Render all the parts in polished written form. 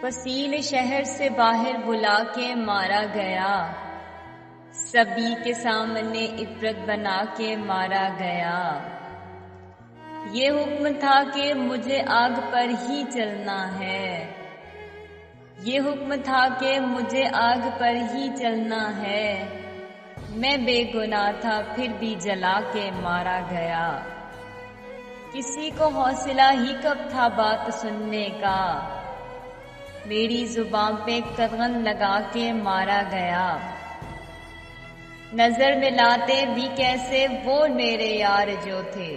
فصیل شہر سے باہر بلا کے مارا گیا، سبھی کے سامنے عبرت بنا کے مارا گیا۔ یہ حکم تھا کہ مجھے آگ پر ہی چلنا ہے، یہ حکم تھا کہ مجھے آگ پر ہی چلنا ہے۔ میں بے گناہ تھا پھر بھی جلا کے مارا گیا۔ کسی کو حوصلہ ہی کب تھا بات سننے کا، میری زبان پہ قدغن لگا کے مارا گیا۔ نظر ملاتے بھی کیسے وہ میرے یار جو تھے،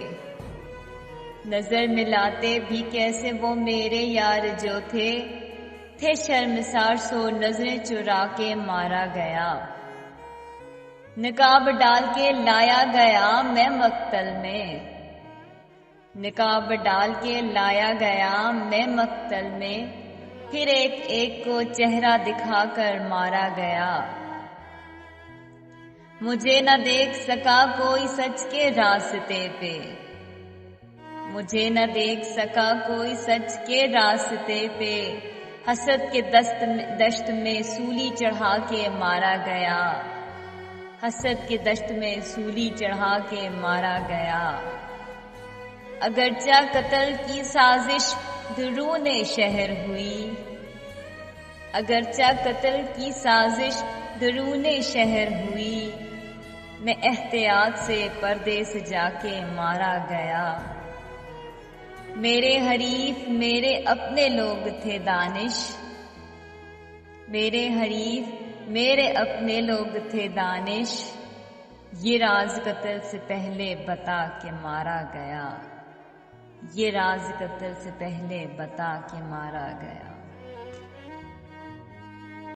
نظر ملاتے بھی کیسے وہ میرے یار جو تھے شرمسار سو نظریں چرا کے مارا گیا۔ نقاب ڈال کے لایا گیا میں مقتل میں، نقاب ڈال کے لایا گیا میں مقتل میں، پھر ایک ایک کو چہرہ دکھا کر مارا گیا۔ مجھے نہ دیکھ سکا کوئی سچ کے راستے پہ، مجھے نہ دیکھ سکا کوئی سچ کے راستے پہ، حسد کے دشت میں سولی چڑھا کے مارا گیا، حسد کے دشت میں سولی چڑھا کے مارا گیا۔ اگرچہ قتل کی سازش درون شہر ہوئی، اگرچہ قتل کی سازش درون شہر ہوئی، میں احتیاط سے پردے سے جا کے مارا گیا۔ میرے حریف میرے اپنے لوگ تھے دانش، میرے حریف میرے اپنے لوگ تھے دانش، یہ راز قتل سے پہلے بتا کے مارا گیا، یہ راز قتل سے پہلے بتا کے مارا گیا۔